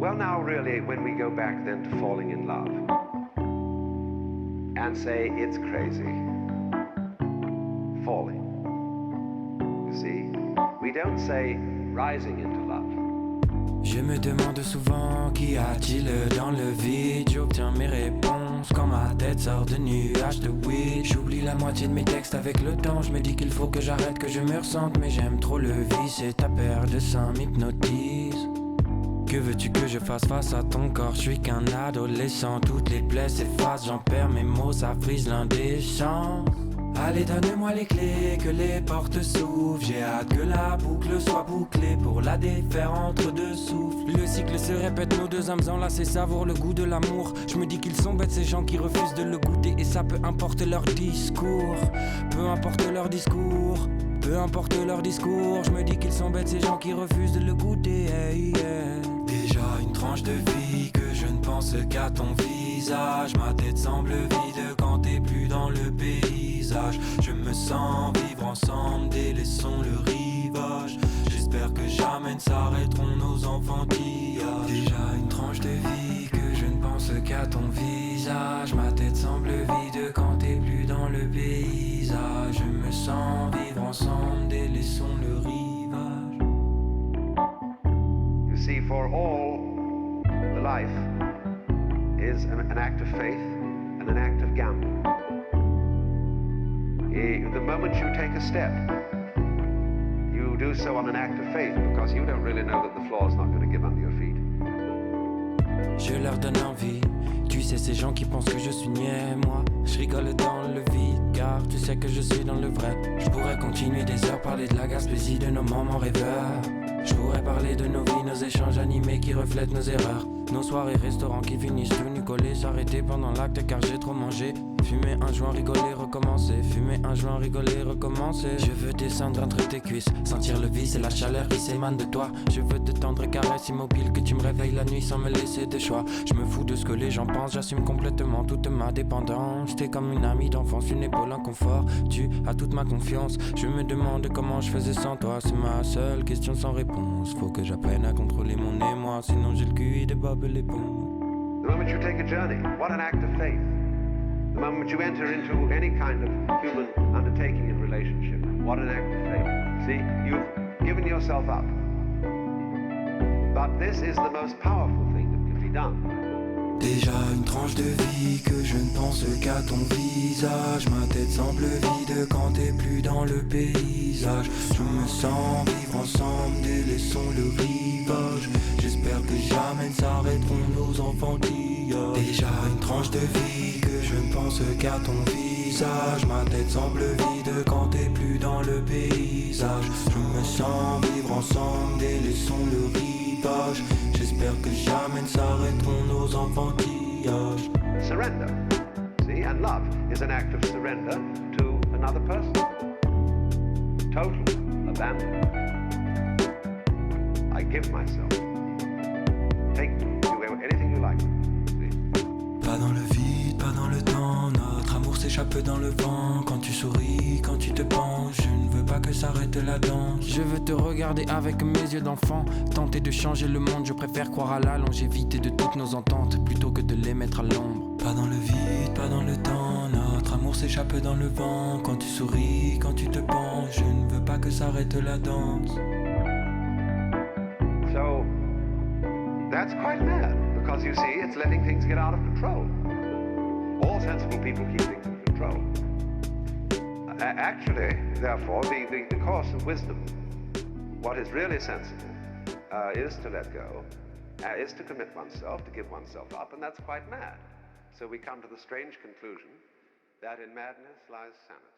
Well, now, really, when we go back then to falling in love and say it's crazy, falling. You see, we don't say rising into love. Je me demande souvent qu'y a-t-il dans le vide. J'obtiens mes réponses quand ma tête sort de nuages de weed. J'oublie la moitié de mes textes avec le temps. Je me dis qu'il faut que j'arrête, que je me ressente. Mais j'aime trop le vice et ta paire de seins m'hypnotise. Que veux-tu que je fasse face à ton corps? Je suis qu'un adolescent, toutes les plaies s'effacent. J'en perds mes mots, ça frise l'indécence. Allez, donne-moi les clés, que les portes s'ouvrent. J'ai hâte que la boucle soit bouclée pour la défaire entre deux souffles. Le cycle se répète, nos deux âmes enlacées savourent le goût de l'amour. Je me dis qu'ils sont bêtes ces gens qui refusent de le goûter. Et ça peu importe leur discours, peu importe leur discours, peu importe leur discours. Je me dis qu'ils sont bêtes ces gens qui refusent de le goûter, hey, yeah. Déjà une tranche de vie que je ne pense qu'à ton visage. Ma tête semble vide quand t'es plus dans le paysage. Je me sens vivre ensemble, délaissons le rivage. J'espère que jamais ne s'arrêteront nos enfantillages. Déjà une tranche de vie que je ne pense qu'à ton visage. Ma tête semble vide quand t'es plus dans le paysage. Je me sens vivre ensemble, délaissons le rivage. See, for all, the life is an act of faith and an act of gamble. The moment you take a step, you do so on an act of faith because you don't really know that the floor is not going to give under your feet. Je leur donne envie. Tu sais ces gens qui pensent que je suis niais, moi je rigole dans le vide car tu sais que je suis dans le vrai. Je pourrais continuer des heures, parler de la Gaspésie, de nos moments rêveurs. Je pourrais parler de nos vies, nos échanges animés qui reflètent nos erreurs. Nos soirées restaurants qui finissent tout nu collés. S'arrêter pendant l'acte car j'ai trop mangé. Fumer un joint, rigoler, recommencer. Fumer un joint, rigoler, recommencer. Je veux descendre entre tes cuisses, sentir le vice et la chaleur qui s'émane de toi. Je veux de tendres caresses immobiles, que tu me réveilles la nuit sans me laisser de choix. Je me fous de ce que les gens pensent, j'assume complètement toute ma dépendance. T'es comme une amie d'enfance, une épaule, un confort. Tu as toute ma confiance. Je me demande comment je faisais sans toi. C'est ma seule question sans réponse. Faut que j'apprenne à contrôler mon émoi, sinon j'ai le QI de Bob l'éponge. The moment you take a journey, what an act of faith. The moment you enter into any kind of human undertaking in relationship, what an act of faith. See, you've given yourself up. But this is the most powerful thing that can be done. Déjà une tranche de vie que je ne pense qu'à ton visage. Ma tête semble vide quand t'es plus dans le paysage. Je me sens vivre ensemble, délaissons le rivage. J'espère que jamais ne s'arrêteront nos enfantillages. Déjà une tranche de vie que je ne pense qu'à ton visage. Ma tête semble vide quand t'es plus dans le paysage. Je me sens vivre ensemble, délaissons le rivage. J'espère que jamais ne s'arrêteront nos enfantillages. Surrender, see, and love is an act of surrender to another person. Total abandonment. I give myself. Take me, do anything you like. See? Pas dans le vide, pas dans le temps. Notre amour s'échappe dans le vent. Quand tu souris, quand tu te penches, je ne veux pas que s'arrête la danse. Je veux te regarder avec mes yeux d'enfant. Tenter de changer le monde, je préfère croire à la longévité de toutes nos ententes plutôt que de les mettre à l'ombre. Pas dans le vide, pas dans le temps. Notre amour s'échappe dans le vent. Quand tu souris, quand tu te penches, je ne veux pas que s'arrête la danse. So, that's quite mad, because you see, it's letting things get out of control. All sensible people keep things in control. Actually, therefore, the course of wisdom, what is really sensible, is to let go, is to commit oneself, to give oneself up, and that's quite mad. So we come to the strange conclusion that in madness lies sanity.